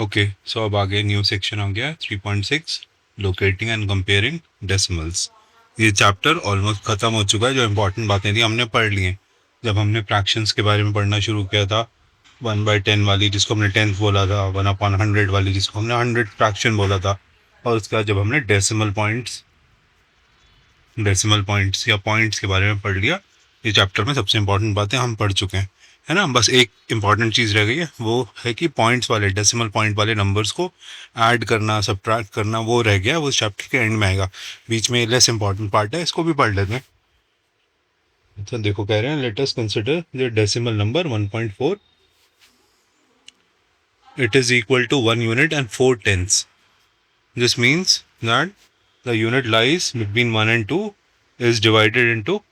Okay, सो अब आगे new section आ गया 3.6, लोकेटिंग एंड कंपेयरिंग डेसिमल्स। ये चैप्टर ऑलमोस्ट ख़त्म हो चुका है। जो इंपॉर्टेंट बातें थी हमने पढ़ ली हैं। जब हमने फ्रैक्शंस के बारे में पढ़ना शुरू किया था, 1/10 वाली जिसको हमने टेंथ बोला था, 1/100 वाली जिसको हमने 100 फ्रैक्शन बोला था, और उसके बाद जब हमने डेसिमल पॉइंट्स या पॉइंट्स के बारे में पढ़ लिया, ये चैप्टर में सबसे इंपॉर्टेंट बातें हम पढ़ चुके हैं, है ना। बस एक इंपॉर्टेंट चीज़ रह गई है, वो है कि पॉइंट्स वाले, डेसिमल पॉइंट वाले नंबर्स को ऐड करना, सब्ट्रैक्ट करना, वो रह गया, वो चैप्टर के एंड में आएगा। बीच में लेस इंपॉर्टेंट पार्ट है, इसको भी पढ़ लेते हैं। तो देखो, कह रहे हैं let us consider the decimal number 1.4, it is equal to 1 unit and 4 tenths. This means that the unit lies between 1 and 2 is divided into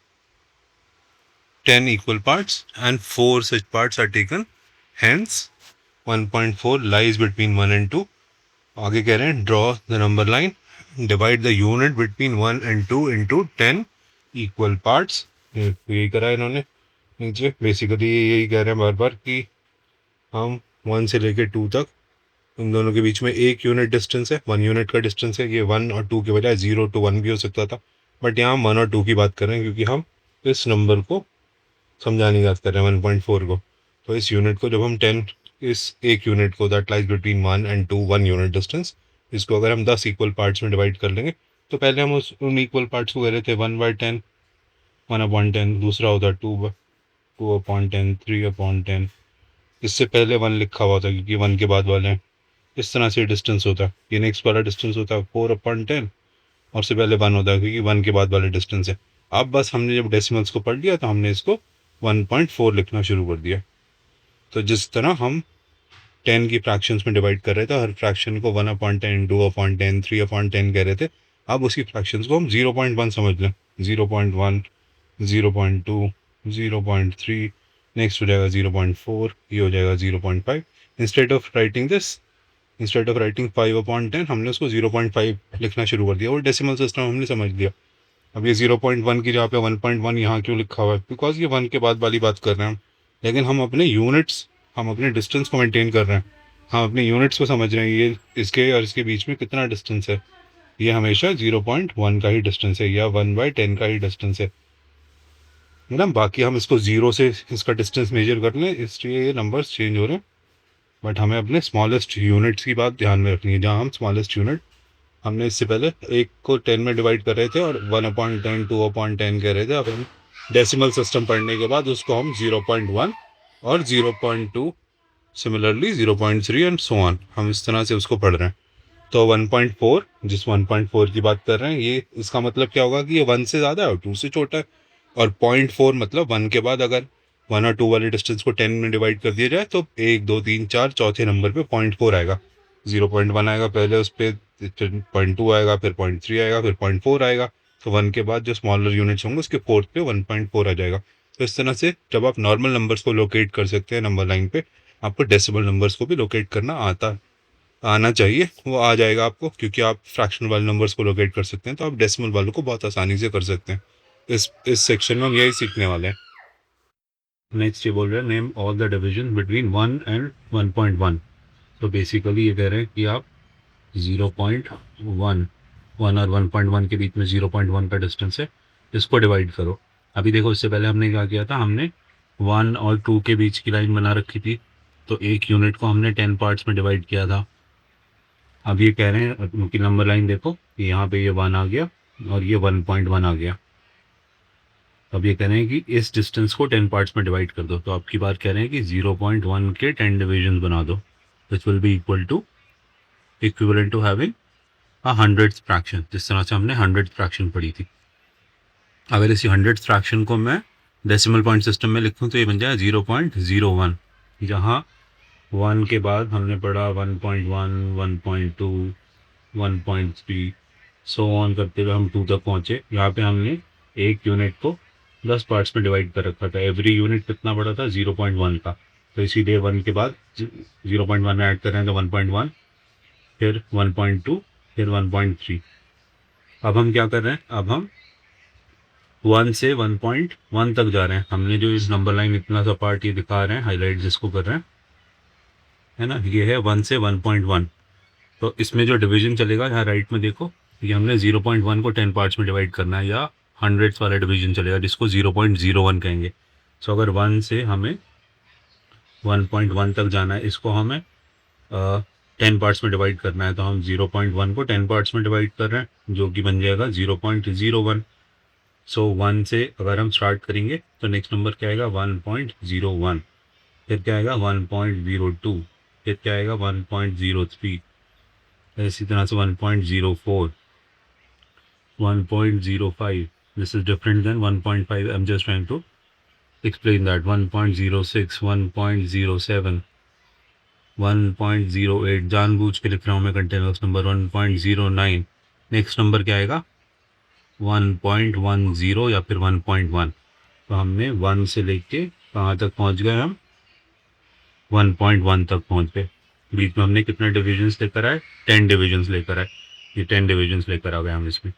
10 equal parts and 4 such parts are taken. Hence, 1.4 lies between 1 and 2. आगे कह रहे हैं draw the number line, divide the unit between 1 and 2 into 10 equal parts. यही करा है इन्होंने नीचे। Basically यही कह रहे हैं बार बार कि हम 1 से लेके 2 तक, इन दोनों के बीच में 1 यूनिट डिस्टेंस है, 1 यूनिट का डिस्टेंस है। ये 1 और 2 के बजाय 0 to 1 भी हो सकता था, बट यहाँ हम 1 और 2 की बात कर रहे हैं क्योंकि हम इस नंबर को समझाने की बात कर रहे हैं, 1.4 को। तो इस यूनिट को जब हम 10, इस एक यूनिट को that lies between 1 and 2, 1 unit distance, इसको अगर हम 10 इक्वल पार्ट्स में डिवाइड कर लेंगे, तो पहले हम उन इक्वल पार्ट्स को कह रहे थे 1/10, 1/10, दूसरा होता 2/10, 3/10। इससे पहले 1 लिखा हुआ था क्योंकि 1 के बाद वाले हैं। इस तरह से डिस्टेंस होता है। ये नेक्स्ट वाला डिस्टेंस होता है 4/10, और उससे पहले 1 होता है क्योंकि 1 के बाद वाले डिस्टेंस है। अब बस हमने जब डेसिमल्स को पढ़ लिया तो हमने इसको 1.4 लिखना शुरू कर दिया। तो जिस तरह हम 10 की फ्रैक्शंस में डिवाइड कर रहे थे, हर फ्रैक्शन को 1/10, 2/10, 3/10 कह रहे थे, अब उसी फ्रैक्शंस को हम 0.1 समझ लें। 0.1, 0.2, 0.3, नेक्स्ट हो जाएगा 0.4, ये हो जाएगा 0.5। इंस्टेड ऑफ राइटिंग 5/10 हमने उसको 0.5 लिखना शुरू कर दिया, और डेसिमल सिस्टम हमने समझ लिया। अब ये 0.1 की जगह पे 1.1 यहाँ क्यों लिखा हुआ है, बिकॉज ये 1 के बाद वाली बात कर रहे हैं हम। लेकिन हम अपने डिस्टेंस को मेंटेन कर रहे हैं, हम अपने यूनिट्स को समझ रहे हैं। ये इसके और इसके बीच में कितना डिस्टेंस है, ये हमेशा 0.1 का ही डिस्टेंस है, या 1/10 का ही डिस्टेंस है ना। बाकी हम इसको 0 से इसका डिस्टेंस मेजर कर लें, इसलिए ये नंबर्स चेंज हो रहे हैं। बट हमें अपने स्मॉलेस्ट यूनिट्स की बात ध्यान में रखनी है। जहाँ हम स्मॉलेस्ट यूनिट, हमने इससे पहले एक को 10 में डिवाइड कर रहे थे और 1/10, 2/10 कह रहे थे। अब हम डेसिमल सिस्टम पढ़ने के बाद उसको हम 0.1 और 0.2, सिमिलरली 0.3 एंड सो ऑन, हम इस तरह से उसको पढ़ रहे हैं। तो 1.4, जिस 1.4 की बात कर रहे हैं, ये इसका मतलब क्या होगा कि ये 1 से ज़्यादा है और 2 से छोटा है। और 0.4 मतलब 1 के बाद अगर 1 और 2 वाले डिस्टेंस को 10 में डिवाइड कर दिया जाए तो 1, 2, 3, 4 चौथे नंबर पे 0.4 आएगा। 0.1 आएगा पहले, उस पर 0.2 आएगा, फिर 0.3 आएगा, फिर 0.4 आएगा। तो 1 के बाद जो स्मॉलर यूनिट्स होंगे उसके फोर्थ पे 1.4 आ जाएगा। तो इस तरह से जब आप नॉर्मल नंबर्स को लोकेट कर सकते हैं नंबर लाइन पे, आपको डेसिमल नंबर्स को भी लोकेट करना आना चाहिए। वो आ जाएगा आपको, क्योंकि आप फ्रैक्शनल वाले नंबर्स को लोकेट कर सकते हैं, तो आप डेसिमल वालों को बहुत आसानी से कर सकते हैं। इस सेक्शन में हम यही सीखने वाले हैं। नेक्स्ट ये बोल रहे हैं name all the division between 1 and 1.1। तो बेसिकली ये कह रहे हैं कि आप 0.1, 1 और 1.1 के बीच में 0.1 का डिस्टेंस है, इसको डिवाइड करो। अभी देखो, इससे पहले हमने क्या किया था, हमने 1 और 2 के बीच की लाइन बना रखी थी। तो एक यूनिट को हमने 10 पार्ट्स में डिवाइड किया था। अब ये कह रहे हैं उनकी नंबर लाइन देखो कि यहाँ पे ये 1 आ गया और ये 1.1 आ गया। अब ये कह रहे हैं कि इस डिस्टेंस को 10 पार्ट्स में डिवाइड कर दो। तो आपकी बात कह रहे हैं कि 0.1 के 10 डिविजन बना दो, which will be equivalent to having a 100th fraction, जिस तरह से हमने 100th फ्रैक्शन पढ़ी थी। अगर इसी 100th फ्रैक्शन को मैं डेसिमल पॉइंट सिस्टम में लिखूँ तो ये बन जाएगा 0.01, जहाँ 1 के बाद हमने पढ़ा 1.1, 1.2, 1.3, सो ऑन करते हुए हम 2 तक पहुँचे। यहाँ पे हमने एक यूनिट को 10 पार्ट्स में डिवाइड कर रखा था। एवरी यूनिट कितना बड़ा था, 0.1 का। तो इसीलिए 1 के बाद 0.1 ऐड कर रहे हैं तो 1.1, फिर 1.2, फिर 1.3। अब हम क्या कर रहे हैं, अब हम 1 से 1.1 तक जा रहे हैं। हमने जो इस नंबर लाइन इतना सा पार्ट ये दिखा रहे हैं, हाईलाइट जिसको कर रहे हैं, है ना, ये है 1 से 1.1। तो इसमें जो डिवीजन चलेगा यहाँ राइट में देखो, ये हमने 0.1 को 10 पार्ट्स में डिवाइड करना है, या हंड्रेड्स वाला डिवीजन चलेगा जिसको 0.01 कहेंगे। सो अगर 1 से हमें 1.1 तक जाना है, इसको हमें 10 पार्ट्स में डिवाइड करना है, तो हम 0.1 को 10 पार्ट्स में डिवाइड कर रहे हैं, जो कि बन जाएगा 0.01। सो 1 से अगर हम स्टार्ट करेंगे तो नेक्स्ट नंबर क्या आएगा 1.01, फिर क्या आएगा 1.02, फिर क्या आएगा 1.03, इसी तरह से 1.04, 1.05। This is different than 1.5। I am just trying to explain that। 1.06, 1.07, 1.08, जानबूझ के लिख रहा हूँ मैं कंटिन्यूस नंबर। 1.09, नेक्स्ट नंबर क्या आएगा 1.10 या फिर 1.1। तो हमने 1 से लेके कहाँ तक पहुँच गए हम, 1.1 तक पहुँच गए। बीच में हमने कितने डिविजन्स लेकर आए, 10 डिविजन्स लेकर आए। ये 10 डिविजन्स लेकर आ गए हम इसमें।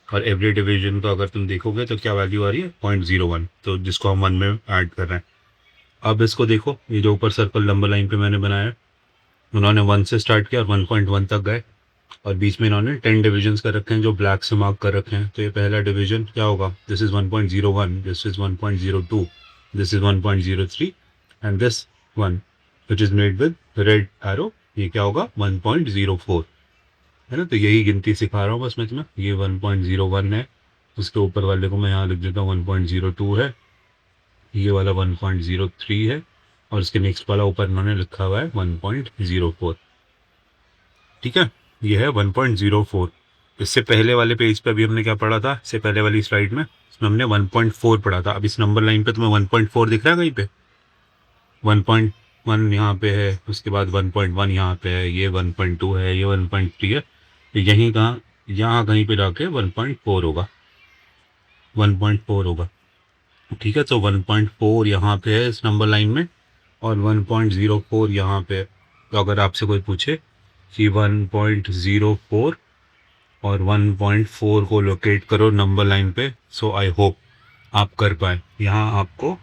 और एवरी डिवीजन को अगर तुम देखोगे तो क्या वैल्यू आ रही है 0.01, तो जिसको हम 1 में ऐड कर रहे हैं। अब इसको देखो, ये जो ऊपर सर्कल नंबर लाइन पे मैंने बनाया है, उन्होंने 1 से स्टार्ट किया और 1.1 तक गए, और बीच में इन्होंने 10 डिविजन्स कर रखे हैं जो ब्लैक से मार्क कर रखे हैं। तो ये पहला डिवीजन क्या होगा, this is 1.01, this is 1.02, this is 1.03, and this one which is made with red arrow, ये क्या होगा 1.04, है ना। तो यही गिनती सिखा रहा हूँ बस मैं तुम्हें। ये 1.01 है, उसके ऊपर वाले को मैं यहाँ लिख देता हूँ 1.02 है, ये वाला 1.03 है, और इसके नेक्स्ट वाला ऊपर इन्होंने लिखा हुआ है 1.04। ठीक है, ये है 1.04। इससे पहले वाले पेज पे अभी हमने क्या पढ़ा था, इससे पहले वाली स्लाइड में इसमें हमने 1.4 पढ़ा था। अब इस नंबर लाइन पे तुम्हें 1.4 दिख रहा है कहीं पे, 1.1 यहाँ पे है, उसके बाद 1.1 यहाँ पे है, ये 1.2 है, ये 1.3 है, तो यहीं कहाँ यहाँ कहीं पे जाके 1.4 होगा, 1.4 होगा। ठीक है, तो 1.4 यहाँ पे है इस नंबर लाइन में, और 1.04 यहाँ पे है। तो अगर आपसे कोई पूछे कि 1.04 और 1.4 को लोकेट करो नंबर लाइन पे, सो आई होप आप कर पाए। यहाँ आपको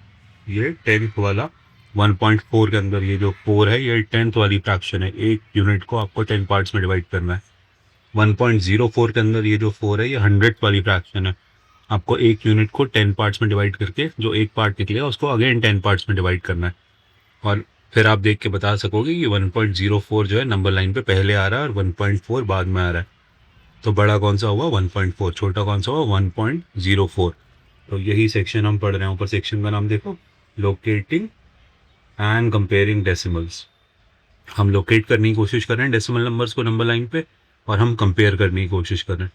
ये 10th वाला 1.4 के अंदर ये जो 4 है, ये 10th वाली फ्रैक्शन है। एक यूनिट को आपको 10 पार्ट्स में डिवाइड करना है। 1.04 के अंदर ये जो 4 है, ये 100th वाली फ्रैक्शन है। आपको एक यूनिट को 10 पार्ट्स में डिवाइड करके जो एक पार्ट निकलेगा उसको अगेन 10 पार्ट्स में डिवाइड करना है, और फिर आप देख के बता सकोगे कि 1.04 जो है नंबर लाइन पे पहले आ रहा है और 1.4 बाद में आ रहा है। तो बड़ा कौन सा हुआ 1.4, छोटा कौन सा हुआ 1.04। तो यही सेक्शन हम पढ़ रहे हैं। ऊपर सेक्शन का नाम देखो, लोकेटिंग एंड कंपेयरिंग डेसिमल्स। हम लोकेट करने की कोशिश कर रहे हैं डेसिमल नंबर्स को नंबर लाइन पे, और हम कंपेयर करने की कोशिश कर रहे हैं।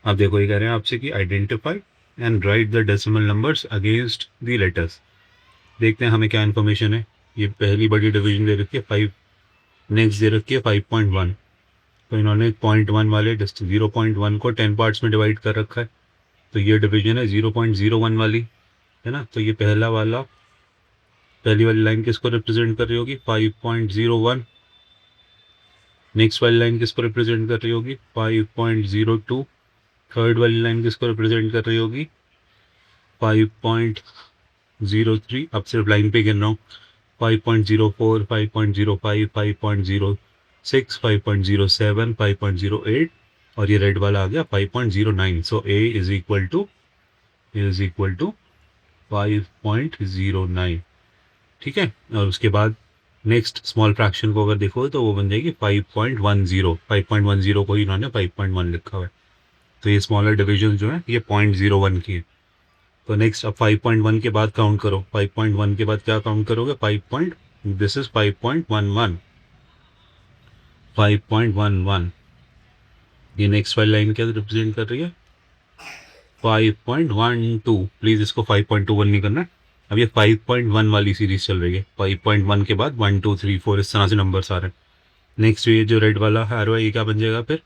अब देखो ये कह रहे हैं आपसे कि identify and right the decimal numbers against the letters. देखते हैं हमें क्या इन्फॉर्मेशन है। ये पहली बड़ी डिवीजन दे रखी है 5, नेक्स्ट दे रखी है 5.1। तो इन्होंने 0.1 वाले 0.1 को 10 पार्ट्स में डिवाइड कर रखा है, तो ये डिवीजन है 0.01 वाली, है ना। तो ये पहला वाला, पहली वाली लाइन किसको रिप्रेजेंट कर रही होगी 5.01, नेक्स्ट वाली लाइन किसको रिप्रेजेंट कर रही होगी 5.02, थर्ड वाली लाइन किसको रिप्रेजेंट कर रही होगी 5.03। अब सिर्फ लाइन पे गिन रहा हूँ, 5.04, 5.05, 5.06, 5.07, 5.08, और ये रेड वाला आ गया 5.09। सो ए इज इक्वल टू 5.09। ठीक है, और उसके बाद नेक्स्ट स्मॉल फ्रैक्शन को अगर देखो तो वो बन जाएगी 5.10। 5.10 को ही इन्होंने 5.1 लिखा हुआ है। तो ये स्मॉलर डिविजन जो है ये 0.01 की है। तो नेक्स्ट अब 5.1 के बाद काउंट करो, 5.1 के बाद क्या काउंट करोगे 5. This is 5.11, 5.11। ये नेक्स्ट वाली लाइन क्या रिप्रेजेंट कर रही है 5.12। प्लीज इसको 5.21 नहीं करना। अब ये 5.1 वाली सीरीज चल रही है, 5.1 के बाद 1 2 3 4 इस तरह से नंबर्स आ रहे हैं। नेक्स्ट ये जो रेड वाला एरो है ये क्या बन जाएगा, फिर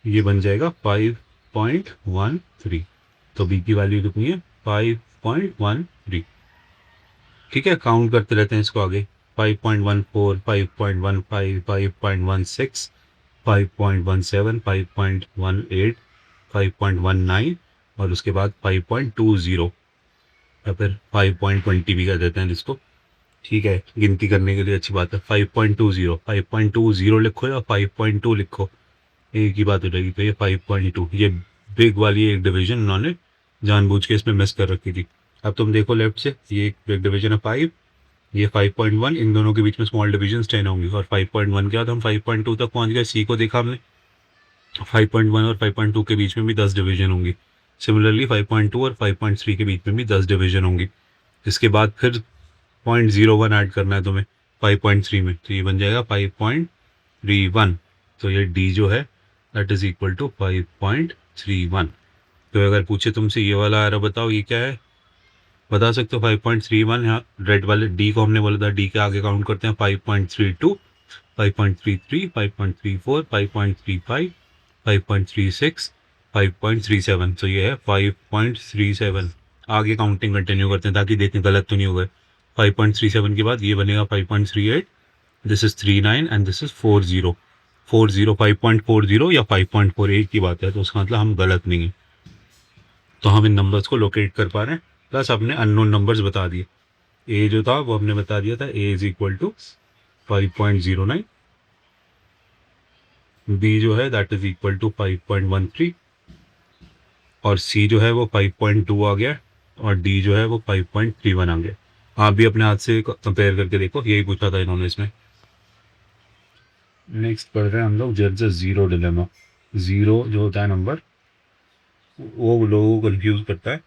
ये बन जाएगा 5.13। तो बी की वैल्यू कितनी है 5.13। ठीक है, काउंट करते रहते हैं इसको आगे, 5.14, 5.15, 5.16, 5.17, 5.18, 5.19, और उसके बाद 5.20, या फिर 5.20 भी कह देते हैं जिसको। ठीक है, गिनती करने के लिए अच्छी बात है। 5.20 5.20 लिखो या 5.2 लिखो, एक ही बात हो जाएगी। तो ये 5.2, ये बिग वाली एक डिवीजन उन्होंने जानबूझ के इसमें मिस कर रखी थी। अब तुम देखो लेफ्ट से, ये एक बिग डिवीजन है 5, ये 5.1, इन दोनों के बीच में स्मॉल डिवीजन 10 होंगी, और 5.1 के बाद हम 5.2 तक पहुंच गए। सी को देखा हमने, 5.1 और 5.2 के बीच में भी 10 डिवीजन होंगी। सिमिलरली 5.2 और 5.3 के बीच में भी 10 डिवीजन होंगी। इसके बाद फिर 0.01 ऐड करना है तुम्हें 5.3 में, तो ये बन जाएगा 5.31। तो ये डी जो है दैट इज इक्वल टू 5.31। तो अगर पूछे तुमसे ये वाला आ रहा, बताओ ये क्या है, बता सकते हो 5.31। यहाँ रेड वाले डी को हमने बोला था, डी के आगे काउंट करते हैं 5.32, 5.33, 5.34, 5.35, 5.36, 5.37। तो ये है 5.37। आगे काउंटिंग कंटिन्यू करते हैं ताकि देखें गलत तो नहीं हो गए। 5.37 के बाद ये बनेगा 5.38, this is 39 and this is 40। 5.40 या 5.48 की बात है, तो उसका मतलब हम गलत नहीं है। तो हम इन नंबर्स को लोकेट कर पा रहे हैं, प्लस हमने अननोन नंबर्स बता दिए। ए जो था वो हमने बता दिया था, ए इज इक्वल टू 5.09, बी जो है दैट इज इक्वल टू 5.13, और सी जो है वो 5.2 आ गया, और डी जो है वो 5.31 आ गया। आप भी अपने हाथ से कंपेयर करके देखो, यही पूछा था इन्होंने इसमें। नेक्स्ट पढ़ रहे हैं हम लोग जज जीरो डिलेमा। जीरो जो होता है नंबर, वो लोगों को कंफ्यूज करता है।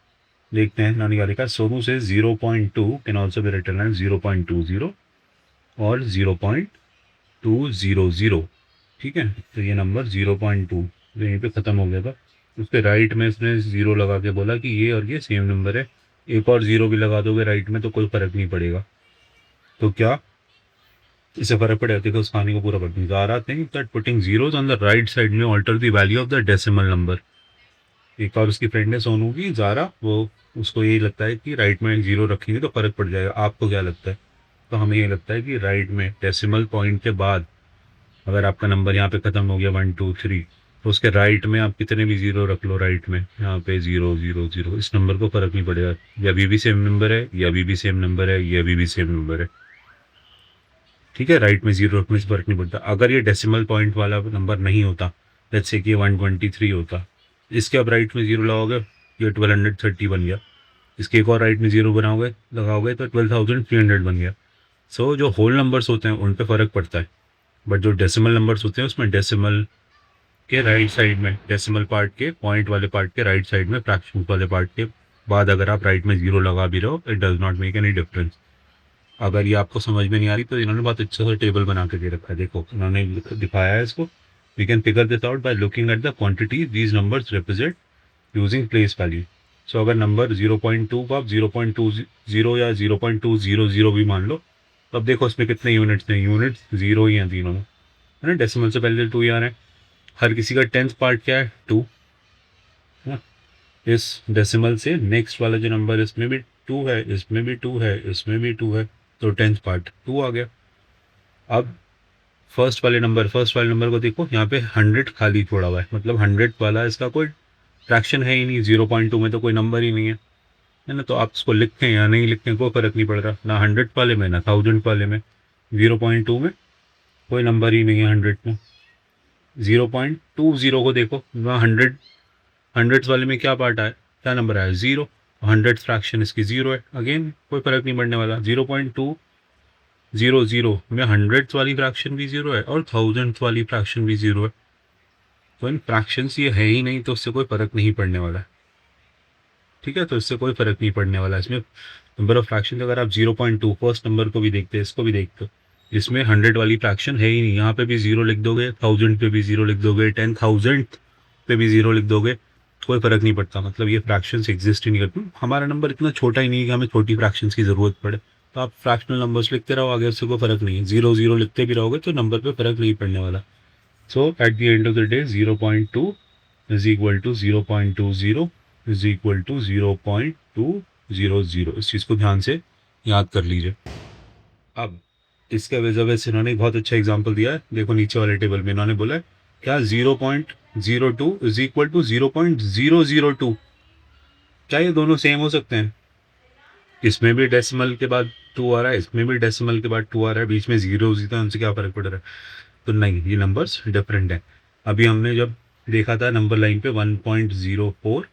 देखते हैं इन्होंने क्या लिखा। सोनू से 0.2 can also be written as 0.20 और 0.200। ठीक है, तो ये नंबर 0.2 जो यहीं पे ख़त्म हो गया था, उसके राइट में इसने ज़ीरो लगा के बोला कि ये और ये सेम नंबर है। एक और ज़ीरो भी लगा दोगे राइट में तो कोई फ़र्क नहीं पड़ेगा। तो क्या इससे फ़र्क पड़ेगा? देखो उस कहानी को पूरा पढ़ते। Zara think that putting zeros on the right side may alter the value of the decimal number. एक और उसकी फ्रेंड है सोनू की, ज़ारा, वो उसको यही लगता है कि राइट में ज़ीरो रखेंगे तो फ़र्क पड़ जाएगा। आपको क्या लगता है? तो हमें ये लगता है कि राइट में डेसिमल पॉइंट के बाद अगर आपका नंबर यहाँ पे ख़त्म हो गया 1 2 3, तो उसके राइट में आप कितने भी ज़ीरो रख लो राइट में, यहाँ पे 0 0 0, इस नंबर को फ़र्क नहीं पड़ेगा। ये अभी भी सेम नंबर है, ये अभी भी सेम नंबर है, ये अभी भी सेम नंबर है। ठीक है, राइट में ज़ीरो रखने से फ़र्क नहीं पड़ता। अगर ये डेसिमल पॉइंट वाला नंबर नहीं होता, लेट्स से कि 123 होता, इसके अब राइट में ज़ीरो लगाओगे, ये 1230 बन गया। इसके एक और राइट में ज़ीरो बनाओगे लगाओगे तो 12,300 बन गया। सो जो होल नंबर्स होते हैं उन पे फ़र्क पड़ता है, बट जो डेसिमल नंबर्स होते हैं उसमें डेसिमल के राइट साइड में, डेसिमल पार्ट के पॉइंट वाले पार्ट के राइट साइड में, फ्रैक्शन वाले पार्ट के बाद अगर आप राइट में ज़ीरो लगा भी रहे हो, it does not make any difference. अगर ये आपको समझ में नहीं आ रही तो इन्होंने बहुत अच्छा सा टेबल बना के दे रखा है। देखो इन्होंने दिखाया है इसको। We can figure this out by looking at the quantity these numbers represent using place value. So अगर नंबर 0.2 को आप 0.20 या 0.200 भी मान लो, तो अब देखो इसमें कितने यूनिट्स हैं, यूनिट्स जीरो ही हैं तीनों में, है ना। डेसिमल से पहले 2 ही आ रहे हैं। हर किसी का 10th पार्ट क्या है? 2, है ना। इस डेसिमल से नेक्स्ट वाला जो नंबर, इसमें भी 2 है, इसमें भी 2 है, इसमें भी 2 है, तो 10th पार्ट 2 आ गया। अब फर्स्ट वाले नंबर को देखो, यहाँ पे 100 खाली छोड़ा हुआ है, मतलब 100 वाला इसका कोई फ्रैक्शन है ही नहीं। 0.2 में तो कोई नंबर ही नहीं है ना। तो आप इसको लिखें या नहीं लिखें कोई फ़र्क नहीं पड़ रहा, ना 100 वाले में ना 1000 वाले में। 0.2 में कोई नंबर ही नहीं है, 100 में। 0.20 को देखो, वहाँ 100 वाले में क्या पार्ट आया, क्या नंबर आया? 0। 100 फ्रैक्शन इसकी 0 है, अगेन कोई फ़र्क नहीं पड़ने वाला। 0.200 में 100 वाली फ्रैक्शन भी 0 है और 1000 वाली फ्रैक्शन भी 0 है। तो इन फ्रैक्शंस ये है ही नहीं, तो उससे कोई फ़र्क नहीं पड़ने वाला है। ठीक है, तो इससे कोई फ़र्क नहीं पड़ने वाला। इसमें नंबर ऑफ फ्रैक्शन अगर आप 0.2 फर्स्ट नंबर को भी देखते हैं, इसको भी देखते हो, इसमें 100 वाली फ्रैक्शन है ही नहीं। यहाँ पे भी 0 लिख दोगे, 1000 पे भी 0 लिख दोगे, 10,000 पे भी 0 लिख दोगे, कोई फ़र्क नहीं पड़ता। मतलब ये फ्रैक्शंस एग्जिस्ट ही नहीं करती। हमारा नंबर इतना छोटा ही नहीं है कि हमें छोटी फ्रैक्शंस की ज़रूरत पड़े। तो आप फ्रैक्शनल नंबर्स लिखते रहो आगे, उससे कोई फ़र्क नहीं है। 0 0 लिखते भी रहोगे तो नंबर पे फ़र्क नहीं पड़ने वाला। So at the end of the day 0.2 is equal to 0.20 is equal to 0.200। इस चीज़ को ध्यान से याद कर लीजिए। अब इसके वजह से इन्होंने बहुत अच्छा एग्जाम्पल दिया है। देखो नीचे वाले टेबल में इन्होंने बोला है क्या 0.02 इज इक्वल टू 0.002। क्या ये दोनों सेम हो सकते हैं? इसमें भी डेसिमल के बाद 2 आ रहा है, इसमें भी डेसिमल के बाद 2 आ रहा है, बीच में जीरोज ही तो उनसे क्या फ़र्क पड़ रहा है? तो नहीं, ये नंबर्स डिफरेंट हैं। अभी हमने जब देखा था नंबर लाइन पे 1.04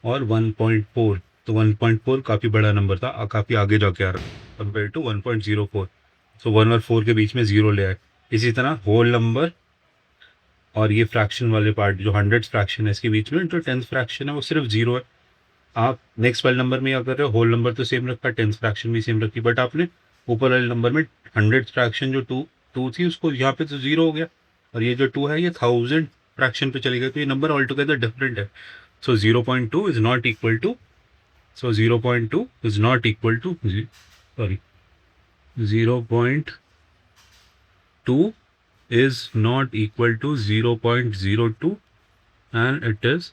और 1.4, तो 1.4 काफ़ी बड़ा नंबर था, काफ़ी आगे जाके आ रहा है कंपेयर टू 1.04। सो 1 और 4 के बीच में ज़ीरो ले आए। इसी तरह होल नंबर और ये फ्रैक्शन वाले पार्ट जो हंड्रेड्स फ्रैक्शन है इसके बीच में जो टेंथ फ्रैक्शन है वो सिर्फ जीरो है। आप नेक्स्ट वाले नंबर में क्या कर रहे हो, होल नंबर तो सेम रखा, टेंथ फ्रैक्शन भी सेम रखी, बट आपने ऊपर वाले नंबर में हंड्रेड फ्रैक्शन जो टू टू थी उसको यहाँ पे तो जीरो हो गया, और ये जो टू है ये थाउजेंड फ्रैक्शन पे चली गई, तो ये नंबर ऑल टुगेदर डिफरेंट है। So 0.2 is not equal to, so 0.2 is not equal to, sorry, 0.2 is not equal to 0.02 and it is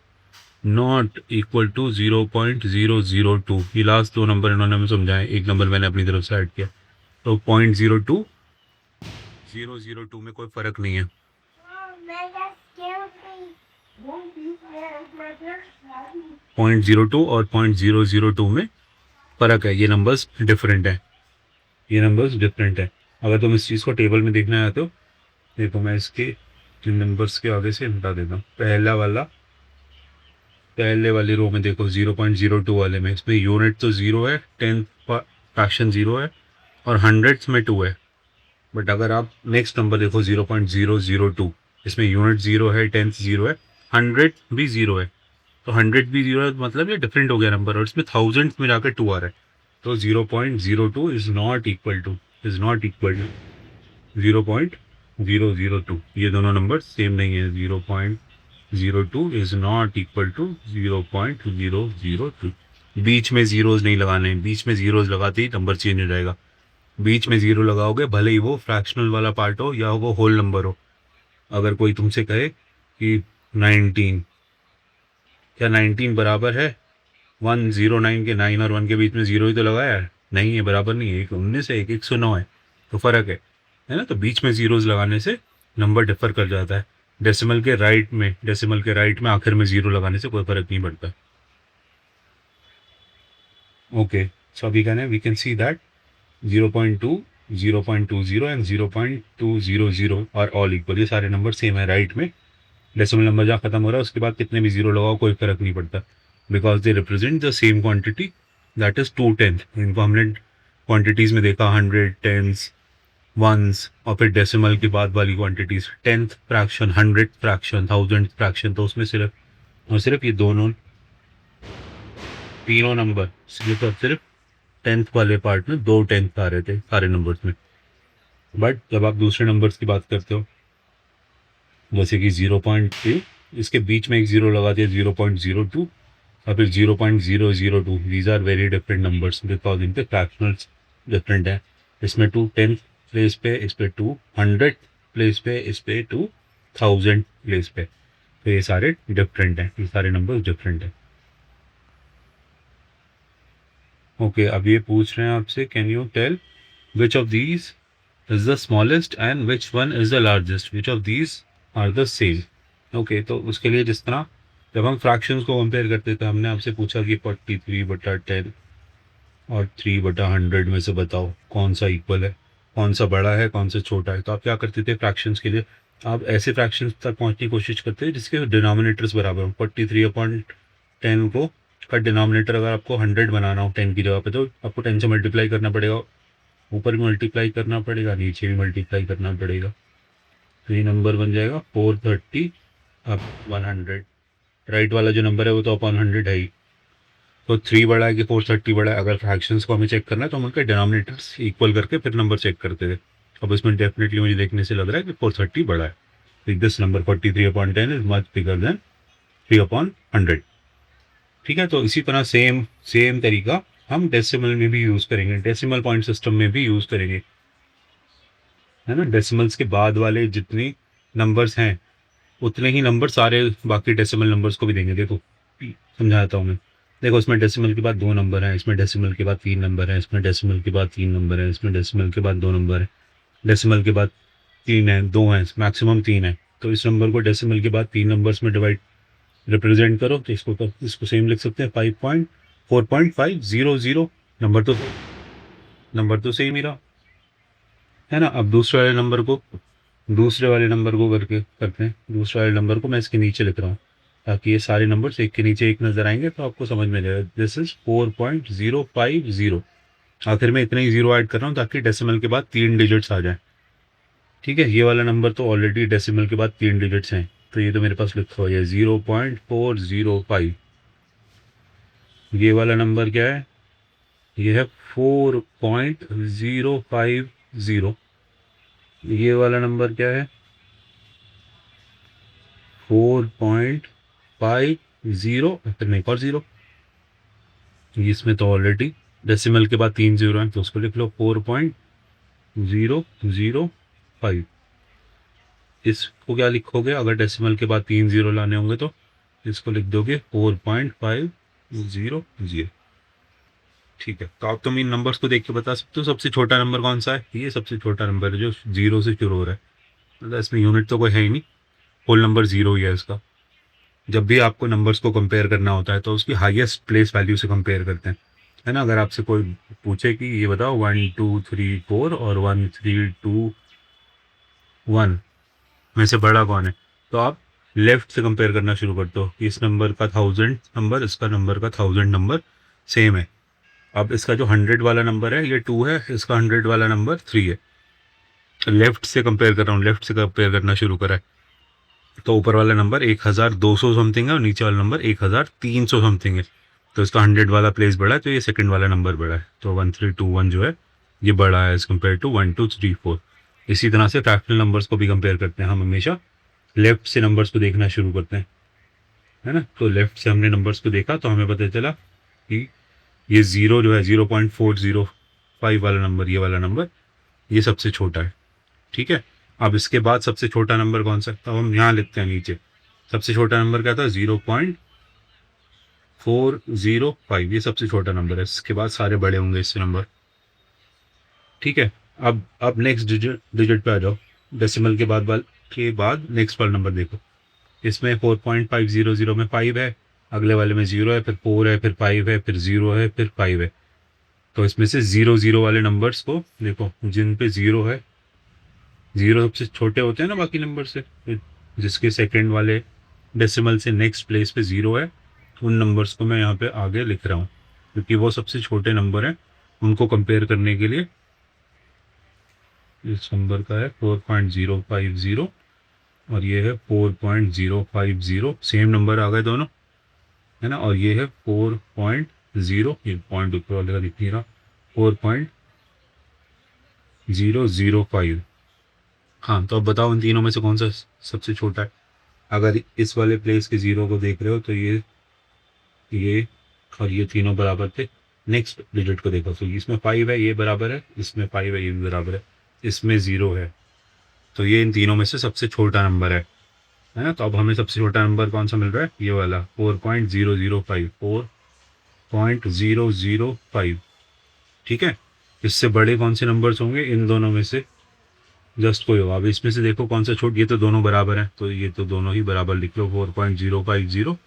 not equal to 0.002। ये लास्ट दो नंबर इन्होंने हमें समझाए, एक नंबर मैंने अपनी तरफ से ऐड किया। तो 0.02 002 में कोई फ़र्क नहीं है। 0.02 और 0.002 में फ़र्क है, ये नंबर्स डिफरेंट है, ये नंबर्स डिफरेंट है। अगर तुम इस चीज़ को टेबल में देखना है तो देखो, मैं इसके नंबर्स के आगे से हटा देता हूँ। पहले वाली रो में देखो 0.02 वाले में, इसमें यूनिट तो ज़ीरो है, टेंथ फ्रैक्शन ज़ीरो है और हंड्रेड्स में 2 है। बट अगर आप नेक्स्ट नंबर देखो 0.002, इसमें यूनिट ज़ीरो है, टेंथ ज़ीरो है, हंड्रेड भी ज़ीरो है, तो हंड्रेड भी ज़ीरो है, मतलब ये डिफरेंट हो गया नंबर, और इसमें थाउजेंड्स में जाकर 2 आ रहा है। तो 0.02 इज़ नॉट इक्वल टू 0.002। ये दोनों नंबर सेम नहीं है। 0.02 इज नॉट इक्वल टू 0.002। बीच में जीरोज नहीं लगाने, बीच में जीरोज लगाते ही नंबर चेंज हो जाएगा। बीच में जीरो लगाओगे भले ही वो फ्रैक्शनल वाला पार्ट हो या वो होल नंबर हो। अगर कोई तुमसे कहे कि 19, क्या 19 बराबर है 109 के, 9 और 1 के बीच में जीरो ही तो लगाया है, नहीं है, बराबर नहीं है, एक 19 है, एक 109 है, तो फ़र्क है ना। तो बीच में जीरोज लगाने से नंबर डिफर कर जाता है। डेसिमल के राइट में आखिर में जीरो लगाने से कोई फ़र्क नहीं पड़ता। ओके, सो अभी कहना है we can see that 0.2, 0.20 and 0.200 are all equal. ये सारे नंबर सेम है राइट में। डेसिमल नंबर जहाँ खत्म हो रहा है उसके बाद कितने भी जीरो लगाओ कोई फ़र्क नहीं पड़ता, because they represent the same quantity, that is 2 tenth. इनको हमने क्वांटिटीज़ में देखा, 100 टेंस, वंस, और फिर डेसिमल के बाद वाली quantities, tenth fraction, hundred fraction, thousand fraction, तो उसमें सिर्फ और सिर्फ ये दोनों तीनों नंबर सिर्फ और सिर्फ टेंथ वाले पार्ट में 2 टेंथ आ रहे थे सारे नंबर्स में। बट जब आप दूसरे नंबर्स की बात करते हो जैसे कि 0.3, इसके बीच में एक ज़ीरो लगा दिया 0.02 और फिर 0.002, these are very different numbers because इनके फ्रैक्शनल्स डिफरेंट हैं। इसमें 2 टेंथ प्लेस पे, इस पे 2 हंड्रेड प्लेस पे, इस पे 2 थाउजेंड प्लेस पे, तो ये सारे डिफरेंट हैं, ये सारे नंबर्स डिफरेंट हैं। ओके, अब ये पूछ रहे हैं आपसे, can you tell which of these is the smallest and which one is the largest, which of these are the same. Okay, तो उसके लिए जिस तरह जब हम फ्रैक्शंस को कंपेयर करते थे, हमने आपसे पूछा कि 43/10 और 3/100 में से बताओ कौन सा इक्वल है, कौन सा बड़ा है, कौन सा छोटा है। तो आप क्या करते थे फ्रैक्शंस के लिए, आप ऐसे फ्रैक्शंस तक पहुंचने की कोशिश करते थे जिसके डिनोमिनेटर्स बराबर हो। 43/10 को का डिनोमिनेटर अगर आपको 100 बनाना हो 10 की जगह पे, तो आपको 10 से मल्टीप्लाई करना पड़ेगा, ऊपर भी मल्टीप्लाई करना पड़ेगा, नीचे भी मल्टीप्लाई करना पड़ेगा, तो ये नंबर बन जाएगा 430 अब 100। राइट वाला जो नंबर है वो तो अपॉन 100 है ही, तो 3 बड़ा है कि 430 बड़ा है। अगर फ्रैक्शंस को हमें चेक करना है तो हम उनके डिनोमिनेटर्स इक्वल करके फिर नंबर चेक करते थे। अब इसमें डेफिनेटली मुझे देखने से लग रहा है कि 430 बड़ा है। This number 43/10 is much bigger than 3/100। ठीक है, तो इसी तरह सेम तरीका हम डेसिमल में भी यूज़ करेंगे, डेसिमल पॉइंट सिस्टम में भी यूज़ करेंगे, है ना। डेसिमल्स के बाद वाले जितने नंबर्स हैं उतने ही नंबर सारे बाकी डेसिमल नंबर्स को भी देंगे। देखो समझाता हूँ मैं, देखो इसमें डेसिमल के बाद 2 नंबर हैं, इसमें डेसिमल के बाद 3 नंबर हैं, इसमें डेसिमल के बाद 3 नंबर हैं, इसमें डेसिमल के बाद 2 नंबर हैं, डेसिमल के बाद 3 हैं, 2 हैं, मैक्सिमम 3 है। तो इस नंबर को डेसिमल के बाद 3 नंबर्स में डिवाइड रिप्रेजेंट करो तो इसको सेम लिख सकते हैं 5.4.500। नंबर तो नंबर तो सेम ही रहा, है ना। अब दूसरे वाले नंबर को करके करते हैं। दूसरे वाले नंबर को मैं इसके नीचे लिख रहा हूँ, ताकि ये सारे नंबर्स एक के नीचे एक नज़र आएंगे तो आपको समझ में जाएगा। This is 4.050। आखिर में इतना ही ज़ीरो ऐड कर रहा हूँ ताकि डेसिमल के बाद 3 डिजिट्स आ जाएँ। ठीक है, ये वाला नंबर तो ऑलरेडी डेसिमल के बाद 3 डिजिट्स हैं, तो ये तो मेरे पास लिखा हुआ है 0.405। ये वाला नंबर क्या है? ये है 4.050। ये वाला नंबर क्या है? 4.50। फिर में एक और ज़ीरो, इसमें तो ऑलरेडी डेसिमल के बाद 3 ज़ीरो हैं, तो उसको लिख लो 4.005। इसको क्या लिखोगे? अगर डेसिमल के बाद 3 ज़ीरो लाने होंगे तो इसको लिख दोगे 4.500। ठीक है, तो आप तुम इन नंबर्स को देख के बता सकते हो सबसे छोटा नंबर कौन सा है। ये सबसे छोटा नंबर है जो जीरो से शुरू हो रहा है, मतलब इसमें यूनिट तो कोई है ही नहीं, होल नंबर ज़ीरो ही है इसका। जब भी आपको नंबर्स को कंपेयर करना होता है तो उसकी हाईएस्ट प्लेस वैल्यू से कंपेयर करते हैं, है ना। अगर आपसे कोई पूछे कि ये बताओ 1 2 3 4 और 1 3 2 1 में से बड़ा कौन है, तो आप लेफ्ट से कंपेयर करना शुरू करते हो कि इस नंबर का 1000 नंबर, इसका नंबर का 1000 नंबर सेम है। अब इसका जो 100 वाला नंबर है ये 2 है, इसका 100 वाला नंबर 3 है। लेफ्ट से कंपेयर कर रहा हूँ, लेफ्ट से कंपेयर करना शुरू करा है, तो ऊपर वाला नंबर 1200 समथिंग है और नीचे वाला नंबर 1300 समथिंग है। तो इसका 100 वाला प्लेस बड़ा है, तो ये सेकंड वाला नंबर बड़ा है, तो 1321 जो है ये बड़ा है एज़ कम्पेयर टू 1234। इसी तरह से फ्रैक्शनल नंबर्स को भी कंपेयर करते हैं हम, हमेशा लेफ्ट से नंबर्स को देखना शुरू करते हैं, है ना। तो लेफ्ट से हमने नंबर्स को देखा तो हमें पता चला कि ये ज़ीरो जो है 0.405 वाला नंबर, ये वाला नंबर ये सबसे छोटा है। ठीक है, अब इसके बाद सबसे छोटा नंबर कौन सा? तो हम यहाँ लिखते हैं नीचे, सबसे छोटा नंबर क्या था? 0.405, ये सबसे छोटा नंबर है। इसके बाद सारे बड़े होंगे इससे नंबर। ठीक है, अब नेक्स्ट डिजिट पे आ जाओ। डेसिमल के बाद नेक्स्ट वाला नंबर देखो। इसमें 4.500 में 5 है, अगले वाले में 0 है, फिर 4 है, फिर 5 है, फिर 0 है, फिर 5 है। तो इसमें से 0 वाले नंबर्स को देखो, जिन पे 0 है, 0 सबसे छोटे होते हैं ना बाकी नंबर से, जिसके सेकंड वाले डेसिमल से नेक्स्ट प्लेस पे 0 है, उन नंबर्स को मैं यहाँ पे आगे लिख रहा हूँ क्योंकि वो सबसे छोटे नंबर हैं। उनको कंपेयर करने के लिए इस नंबर का है 4.050 और ये है 4.050, सेम नंबर आ गए दोनों, है ना। और ये है 4.0, ये पॉइंट ऊपर वाले का दिख नहीं रहा, 4.005। हाँ, तो अब बताओ इन तीनों में से कौन सा सबसे छोटा है। अगर इस वाले प्लेस के 0 को देख रहे हो तो ये और ये तीनों बराबर थे। नेक्स्ट डिजिट को देखो तो इसमें 5 है, ये बराबर है, इसमें 5 है, ये भी बराबर है, इसमें 0 है, तो ये इन तीनों में से सबसे छोटा नंबर है ना। तो अब हमें सबसे छोटा नंबर कौन सा मिल रहा है? ये वाला 4.005, 4.005। ठीक है, इससे बड़े कौन से नंबर्स होंगे? इन दोनों में से जस्ट कोई होगा। अब इसमें से देखो कौन सा छोट, ये तो दोनों बराबर हैं, तो ये तो दोनों ही बराबर लिख लो। 4.050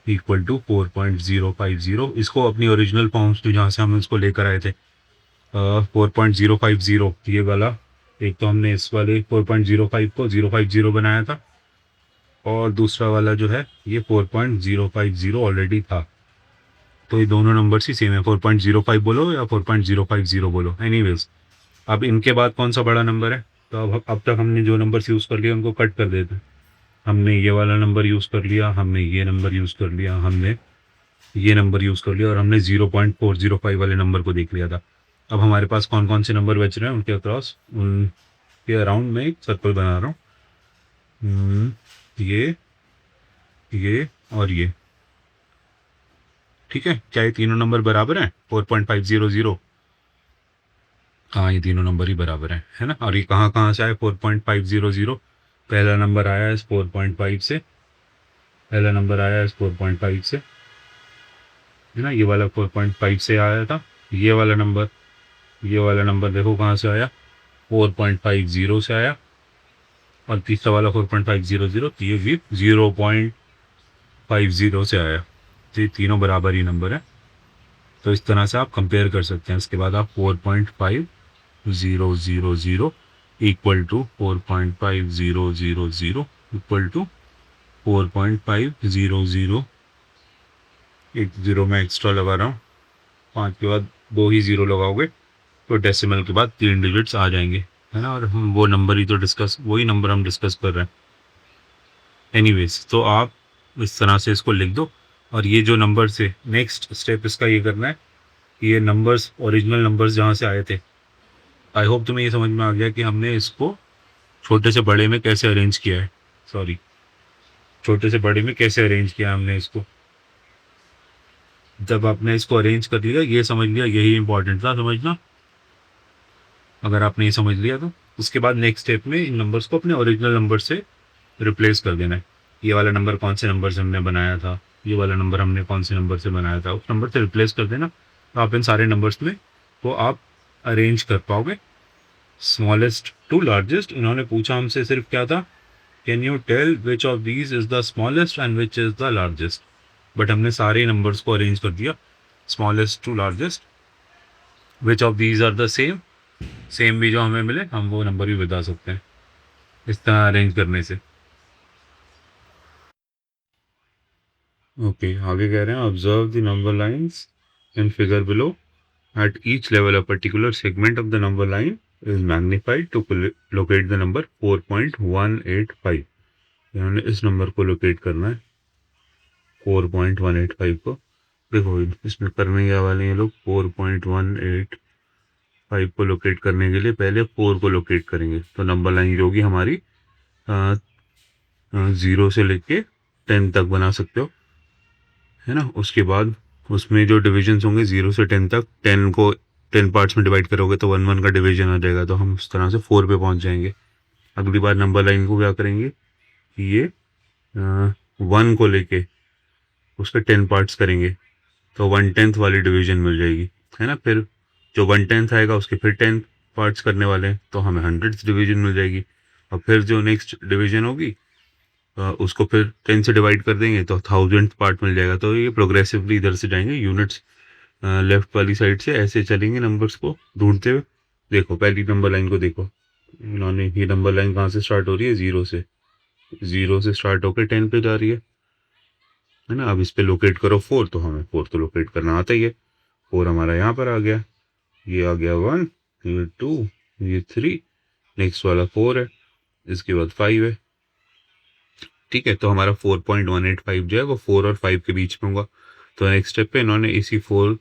इक्वल टू 4.050। इसको अपनी ओरिजिनल फॉर्म्स में जहाँ से हम इसको लेकर आए थे, 4.050 ये वाला, एक तो हमने इस वाले 4.05 को 050 बनाया था, और दूसरा वाला जो है ये 4.050 ऑलरेडी था। तो ये दोनों नंबर्स ही सेम है, 4.05 बोलो या 4.050 बोलो, एनीवेज। अब इनके बाद कौन सा बड़ा नंबर है? तो अब तक हमने जो नंबर्स यूज़ कर लिए उनको कट कर देते हैं। हमने ये वाला नंबर यूज़ कर लिया, हमने ये नंबर यूज़ कर लिया, हमने ये नंबर यूज़ कर लिया, और हमने 0.405 वाले नंबर को देख लिया था। अब हमारे पास कौन कौन से नंबर बच रहे हैं, उनके अक्रॉस, उनके अराउंड में एक सर्कल बना रहा हूँ। ये और ये। ठीक है, क्या ये तीनों नंबर बराबर हैं? 4.500। हाँ, ये तीनों नंबर ही बराबर है ना। और ये कहाँ कहाँ से आए? 4.500। पहला नंबर आया है 4.5 से, पहला नंबर आया है 4.5 से, है ना। ये वाला 4.5 से आया था। ये वाला नंबर देखो कहाँ से आया, 4.50 से आया। और तीसरा वाला 4.500, तो ये भी 0.50 से आया। तो ये तीनों बराबर ही नंबर है। तो इस तरह से आप कंपेयर कर सकते हैं। उसके बाद आप 4.5000 इक्वल टू 4.5000 इक्वल टू 4.500, एक ज़ीरो मैं एक्स्ट्रा लगा रहा हूँ, 5 के बाद 2 ही ज़ीरो लगाओगे तो डेसिमल के बाद 3 डिजिट्स आ जाएंगे, है ना। और हम वो नंबर ही तो डिस्कस, वही नंबर हम डिस्कस कर रहे हैं। एनीवेज, तो आप इस तरह से इसको लिख दो। और ये जो नंबर से नेक्स्ट स्टेप इसका ये करना है कि ये नंबर्स, ओरिजिनल नंबर्स जहाँ से आए थे, आई होप तुम्हें ये समझ में आ गया कि हमने इसको छोटे से बड़े में कैसे अरेंज किया है। सॉरी, छोटे से बड़े में कैसे अरेंज किया हमने इसको। जब आपने इसको अरेंज कर लिया, ये समझ लिया, यही इंपॉर्टेंट था समझना। अगर आपने ये समझ लिया तो उसके बाद नेक्स्ट स्टेप में इन नंबर्स को अपने ओरिजिनल नंबर से रिप्लेस कर देना है। ये वाला नंबर कौन से नंबर से हमने बनाया था, ये वाला नंबर हमने कौन से नंबर से बनाया था, उस नंबर से रिप्लेस कर देना। तो आप इन सारे नंबर्स में वो आप अरेंज कर पाओगे स्मॉलेस्ट टू लार्जेस्ट। इन्होंने पूछा हमसे सिर्फ क्या था, can you tell which of these is the smallest and which is the largest. But हमने सारे नंबर्स को अरेंज कर दिया smallest to largest. Which of these are the same, same भी जो हमें मिले हम वो नंबर भी बता सकते हैं इस तरह अरेंज करने से। ओके, आगे कह रहे हैं observe the number lines in figure below. At each level a particular segment of the number line is magnified to locate the number 4.185। इन्होंने इस नंबर को लोकेट करना है 4.185 को। देखो इसमें करने क्या वाले हैं ये लोग, 4.185 को लोकेट करने के लिए पहले 4 को लोकेट करेंगे। तो नंबर लाइन जो होगी हमारी 0 से लेके 10 तक बना सकते हो, है ना। उसके बाद उसमें जो डिविजन्स होंगे 0 से 10 तक, 10 को 10 पार्ट्स में डिवाइड करोगे तो 1 1 का डिवीजन आ जाएगा। तो हम उस तरह से 4 पे पहुंच जाएंगे। अगली बार नंबर लाइन को क्या करेंगे कि ये 1 को लेके उसके 10 पार्ट्स करेंगे तो 1/10 वाली डिवीजन मिल जाएगी, है ना। फिर जो 1/10 आएगा उसके फिर 10 पार्ट्स करने वाले हैं तो हमें 100th डिवीजन मिल जाएगी। और फिर जो नेक्स्ट डिवीजन होगी उसको फिर 10 से डिवाइड कर देंगे तो 1000th पार्ट मिल जाएगा। तो ये प्रोग्रेसिवली इधर से जाएंगे, यूनिट्स लेफ्ट वाली साइड से ऐसे चलेंगे नंबर्स को ढूंढते हुए। देखो पहली नंबर लाइन को देखो, इन्होंने ये नंबर लाइन कहाँ से स्टार्ट हो रही है, 0 से, 0 से स्टार्ट होकर 10 पे जा रही है ना। अब इस पे लोकेट करो 4, तो हमें 4 तो लोकेट करना आता ही है। 4 हमारा यहाँ पर आ गया, ये आ गया 1, ये 2, ये 3, नेक्स्ट वाला 4 है, इसके बाद 5 है। ठीक है, तो हमारा 4.185 जो है वो 4 और 5 के बीच में होगा। तो नेक्स्ट स्टेप पे इन्होंने इसी 4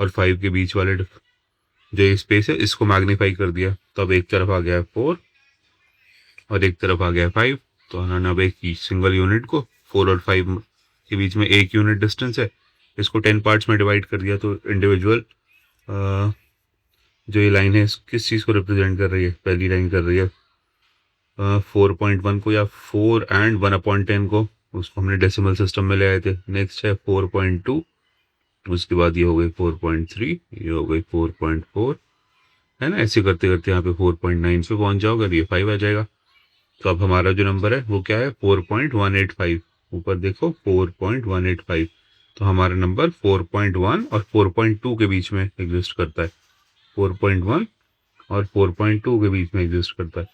और 5 के बीच वाले जो स्पेस है इसको मैग्नीफाई कर दिया। तो अब एक तरफ आ गया है 4 और एक तरफ आ गया है 5। तो उन्होंने अब एक सिंगल यूनिट को 4 और 5 के बीच में एक यूनिट डिस्टेंस है, इसको 10 पार्ट्स में डिवाइड कर दिया। तो इंडिविजुअल जो ये लाइन है किस चीज़ को रिप्रेजेंट कर रही है, पहली लाइन कर रही है 4.1 को, या 4 एंड 1/10 को, उसको हमने डेसिमल सिस्टम में ले आए थे। नेक्स्ट है 4.2, उसके बाद ये हो गई 4.3, ये हो गई 4.4, है ना। ऐसे करते करते यहाँ पे 4.9 पे पहुंच जाओगे और ये 5 आ जाएगा। तो अब हमारा जो नंबर है वो क्या है, 4.185। ऊपर देखो 4.185। तो हमारा नंबर 4.1 और 4.2 के बीच में एग्जिस्ट करता है, 4.1 और 4.2 के बीच में एग्जिस्ट करता है।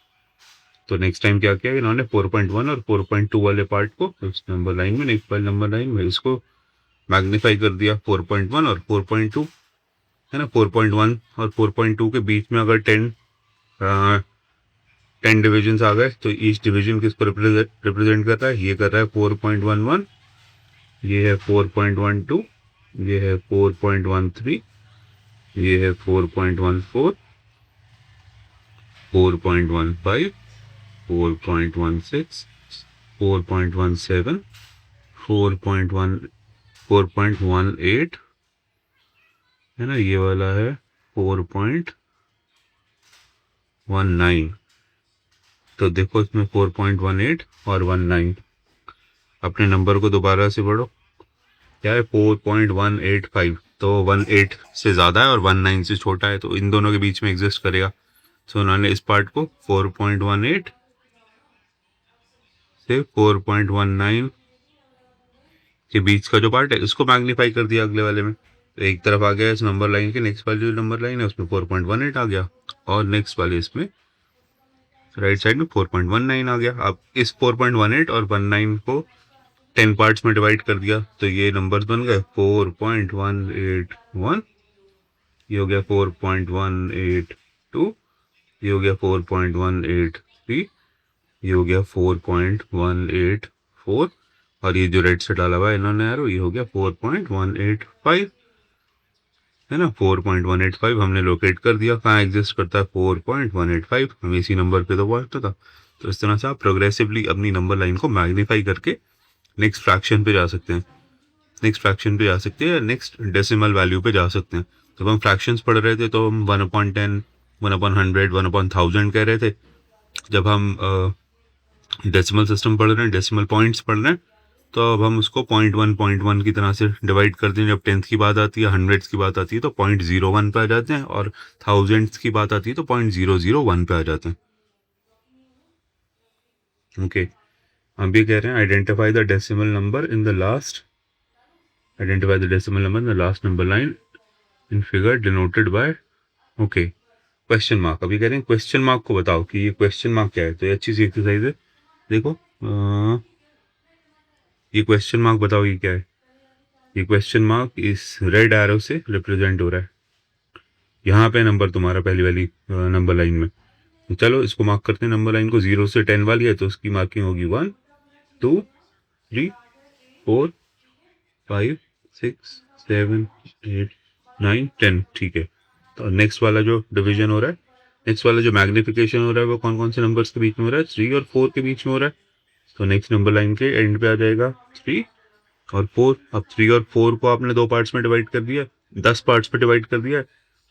तो नेक्स्ट टाइम क्या किया इन्होंने, 4.1 और 4.2 वाले पार्ट को उस नंबर लाइन में, नेक्स्ट वाले नंबर लाइन में इसको मैग्नीफाई कर दिया 4.1 और 4.2, है ना। 4.1 और 4.2 के बीच में अगर 10 डिविजन आ गए तो ईच डिवीजन किसको रिप्रेजेंट कर रहा है, ये कर रहा है 4.11, ये है 4.12, ये है 4.13, ये है 4.14, 4.15, 4.16, 4.17, 4.1, 4.18, है ना। ये वाला है 4.19। तो देखो इसमें 4.18 और 19। अपने नंबर को दोबारा से पढ़ो, क्या है 4.185। तो 18 से ज़्यादा है और 19 से छोटा है, तो इन दोनों के बीच में एग्जिस्ट करेगा। तो उन्होंने इस पार्ट को 4.18 से 4.19 के बीच का जो पार्ट है इसको मैग्नीफाई कर दिया अगले वाले में। तो एक तरफ आ गया इस नंबर लाइन के, नेक्स्ट वाली जो नंबर लाइन है उसमें 4.18 आ गया, और नेक्स्ट वाले इसमें राइट साइड में 4.19 आ गया। अब इस 4.18 और 19 को 10 पार्ट्स में डिवाइड कर दिया, तो ये नंबर्स बन गए 4.181, ये हो गया 4.182, ये हो गया 4.183, ये हो गया 4.184, और ये जो रेड से डाला हुआ है इन्होंने एरो, ये हो गया 4.185, है ना। 4.185 हमने लोकेट कर दिया, कहाँ एग्जिस्ट करता है 4.185, हमें इसी नंबर पे तो पहुंचना था। तो इस तरह से आप प्रोग्रेसिवली अपनी नंबर लाइन को मैग्नीफाई करके नेक्स्ट फ्रैक्शन पे जा सकते हैं, नेक्स्ट फ्रैक्शन पे जा सकते हैं, या नेक्स्ट डेसिमल वैल्यू पे जा सकते हैं। जब हम फ्रैक्शंस पढ़ रहे थे तो हम 1/10, 1/100, 1/1000 कह रहे थे। जब हम डेसिमल सिस्टम पढ़ रहे हैं, डेसिमल पॉइंट्स पढ़ रहे हैं, तो अब हम उसको 0.1 की तरह से डिवाइड कर दें। जब 10th की बात आती है, 100s की बात आती है, तो 0.01 पे आ जाते हैं, और 1000s की बात आती है तो 0.001 पे आ जाते हैं। ओके, हम ये कह रहे हैं identify the decimal number in the last, identify the decimal number in the last number line in figure denoted by, okay, question mark. अभी कह रहे हैं क्वेश्चन मार्क को बताओ कि ये क्वेश्चन मार्क क्या है। तो ये अच्छी सी एक्सरसाइज है, देखो ये क्वेश्चन मार्क बताओ ये क्या है। ये क्वेश्चन मार्क इस रेड एरो से रिप्रेजेंट हो रहा है, यहाँ पे नंबर तुम्हारा पहली वाली नंबर लाइन में। तो चलो इसको मार्क करते हैं, नंबर लाइन को 0 से 10 वाली है तो उसकी मार्किंग होगी 1 2 3 4 5 6 7 8 9 10, ठीक है। तो नेक्स्ट वाला जो डिवीजन हो रहा है, नेक्स्ट वाला जो मैग्निफिकेशन हो रहा है वो कौन कौन से नंबर्स के बीच में हो रहा है, 3 और 4 के बीच में हो रहा है। तो नेक्स्ट नंबर लाइन के एंड पे आ जाएगा 3 और 4। अब 3 और 4 को आपने दो पार्ट्स में डिवाइड कर दिया, 10 पार्ट्स में डिवाइड कर दिया,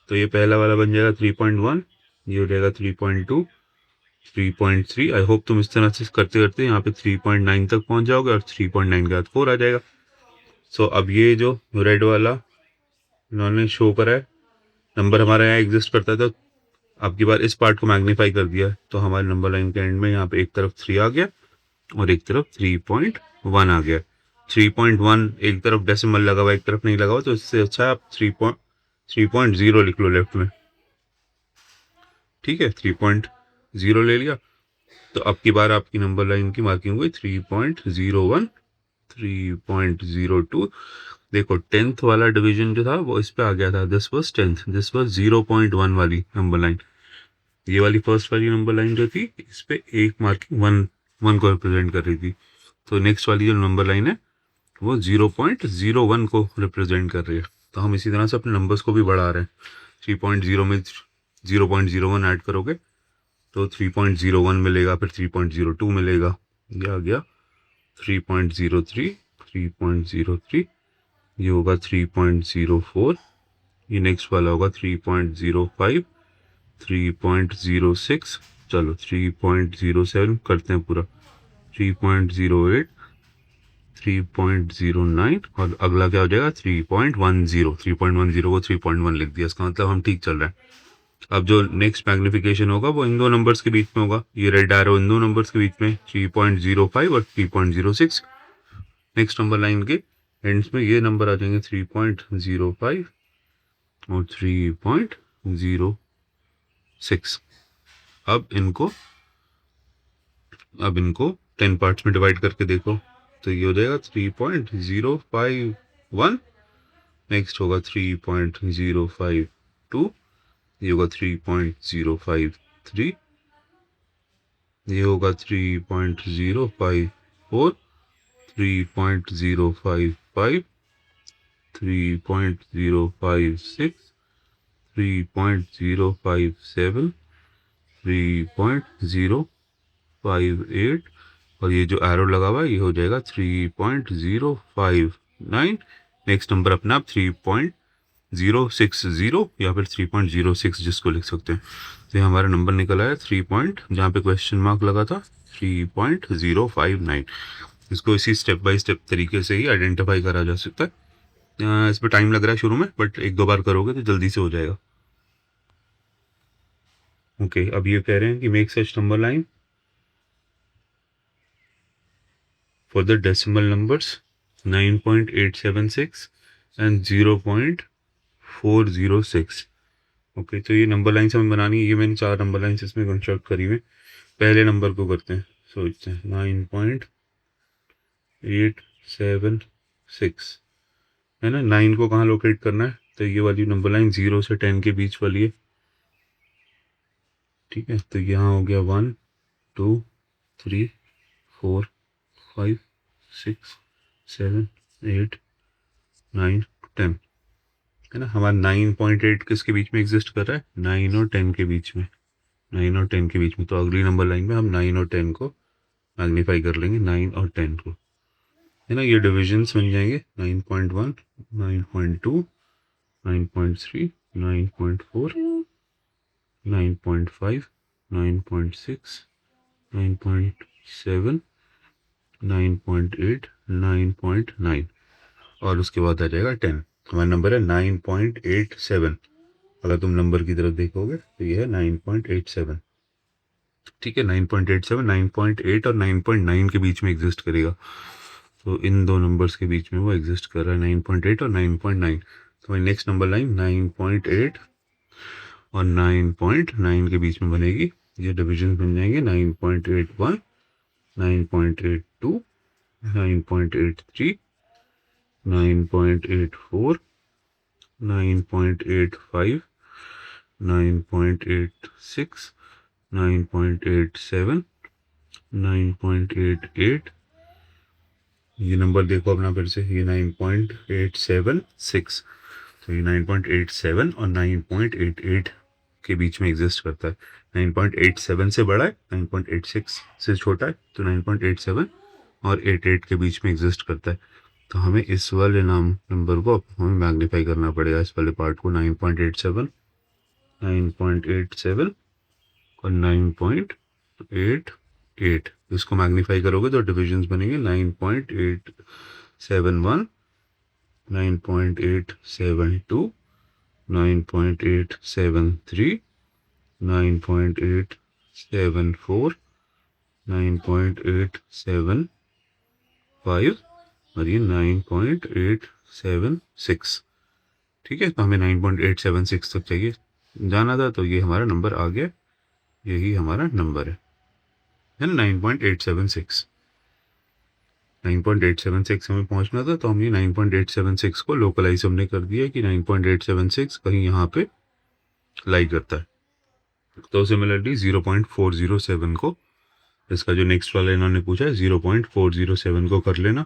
तो ये पहला वाला बन जाएगा 3.1, ये हो जाएगा 3.2, 3.3। आई होप तुम इस तरह से करते करते यहाँ पे 3.9 तक पहुंच जाओगे, और 3.9 के बाद 4 आ जाएगा। सो अब ये जो रेड वाला इन्होंने शो करा है नंबर हमारे यहाँ एग्जिस्ट करता है, तो अब की बार इस पार्ट को मैग्नीफाई कर दिया, तो हमारे नंबर लाइन के एंड में यहाँ पे एक तरफ 3 आ गया और एक तरफ 3.1 आ गया। 3.1 एक तरफ डेसिमल लगा हुआ, एक तरफ नहीं लगा हुआ, तो इससे अच्छा आप 3.0 लिख लो लेफ्ट में, ठीक है। 3.0 ले लिया, तो अब की बार आपकी नंबर लाइन की मार्किंग हुई 3.01, 3.02। देखो 10th वाला डिवीजन जो था वो इस पे आ गया था, this was 10th, this was 0.1 वाली नंबर लाइन। ये वाली फर्स्ट वाली नंबर लाइन जो थी इस पे एक मार्किंग 1 को रिप्रेजेंट कर रही थी। तो नेक्स्ट वाली जो नंबर लाइन है वो 0.01 को रिप्रेजेंट कर रही है। तो हम इसी तरह से अपने नंबर्स को भी बढ़ा रहे हैं। 3.0 में 0.01 ऐड करोगे तो 3.01 मिलेगा, फिर 3.02 मिलेगा, ये आ गया 3.03, 3.03, ये होगा 3.04, ये नेक्स्ट वाला होगा 3.05, 3.06, चलो 3.07 करते हैं पूरा, 3.08, 3.09, और अगला क्या हो जाएगा 3.10। 3.10 को 3.1 लिख दिया, इसका मतलब हम ठीक चल रहे हैं। अब जो नेक्स्ट मैग्निफिकेशन होगा वो इन दो नंबर्स के बीच में होगा, ये रेड एरो इन दो नंबर्स के बीच में 3.05 और 3.06। नेक्स्ट नंबर लाइन के एंड्स में ये नंबर आ जाएंगे 3.05 और 3.06। अब इनको 10 पार्ट्स में डिवाइड करके देखो, तो ये हो जाएगा 3.051, नेक्स्ट होगा 3.052, ये होगा 3.053, ये होगा 3.054, 3.055, 3.056, 3.057, 3.058, और ये जो एरो लगा हुआ है ये हो जाएगा 3.059। नेक्स्ट नंबर अपना आप 3.060 या फिर 3.06 जिसको लिख सकते हैं। तो ये हमारा नंबर निकला है 3 जहाँ पे क्वेश्चन मार्क लगा था 3.059। इसको इसी स्टेप बाय स्टेप तरीके से ही आइडेंटिफाई करा जा सकता है। इस पर टाइम लग रहा है शुरू में, बट एक दो बार करोगे तो जल्दी से हो जाएगा। ओके, अब ये कह रहे हैं कि make such number line for the decimal numbers 9.876 and 0.9 0.406। Okay, तो ये नंबर लाइन्स हमें बनानी है। ये मैंने 4 नंबर लाइन्स इसमें कंस्ट्रक्ट करी हुई। पहले नंबर को करते हैं, सोचते हैं 9.876 है ना। 9 को कहाँ लोकेट करना है, तो ये वाली नंबर लाइन 0 से 10 के बीच वाली है। ठीक है, तो यहाँ हो गया 1 2 3 4 5 6 7 8 9 10 है ना। हमारा 9.8 किसके बीच में एग्जिस्ट कर रहा है, 9 और 10 के बीच में, 9 और 10 के बीच में। तो अगली नंबर लाइन में हम 9 और 10 को मैग्नीफाई कर लेंगे, 9 और 10 को, है ना। ये डिविजन्स बन जाएंगे 9.1 9.2 9.3 9.4 9.5 9.6 9.7 9.8 9.9 और उसके बाद आ जाएगा 10। हमारा नंबर है 9.87। अगर तुम नंबर की तरफ देखोगे तो ये है 9.87। ठीक है, 9.87 9.8 और 9.9 के बीच में एग्जिस्ट करेगा। तो इन दो नंबर्स के बीच में वो एग्जिस्ट कर रहा है, 9.8 और 9.9। तो हमारी नेक्स्ट नंबर लाइन 9.8 और 9.9 के बीच में बनेगी। ये डिविजन बन जाएंगे 9.81 9.82 9.83 9.84 9.85 9.86 9.87 9.88। ये नंबर देखो अपना फिर से, ये 9.876। तो ये 9.87 और 9.88 के बीच में एग्जिस्ट करता है। 9.87 से बड़ा है, 9.86 से छोटा है, तो 9.87 और 88 के बीच में एग्जिस्ट करता है। तो हमें इस वाले नंबर को हमें मैग्नीफाई करना पड़ेगा, इस वाले पार्ट को। 9.87 9.87 और 9.88, इसको मैग्नीफाई करोगे तो डिविजन्स बनेंगे 9.871 9.872 9.873 9.874 9.875 और ये 9.876। ठीक है, तो हमें 9.876 तक चाहिए जाना था, तो ये हमारा नंबर आ गया। यही हमारा नंबर है ना, 9.876। 9.876 हमें पहुंचना था, तो हम ये 9.876 को लोकलाइज हमने कर दिया कि 9.876 कहीं यहाँ पे लाई करता है। तो सिमिलरली 0.407 को, इसका जो नेक्स्ट वाला इन्होंने पूछा है 0.407 को कर लेना,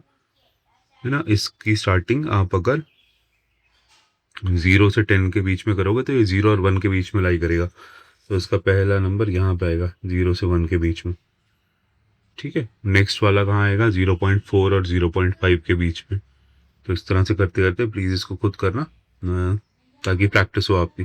है ना। इसकी स्टार्टिंग आप अगर 0 से 10 के बीच में करोगे तो ये 0 और 1 के बीच में लाई करेगा। तो इसका पहला नंबर यहाँ पे आएगा 0 से 1 के बीच में। ठीक है, नेक्स्ट वाला कहाँ आएगा, 0.4 और 0.5 के बीच में। तो इस तरह से करते करते प्लीज़ इसको खुद करना ताकि प्रैक्टिस हो आपकी।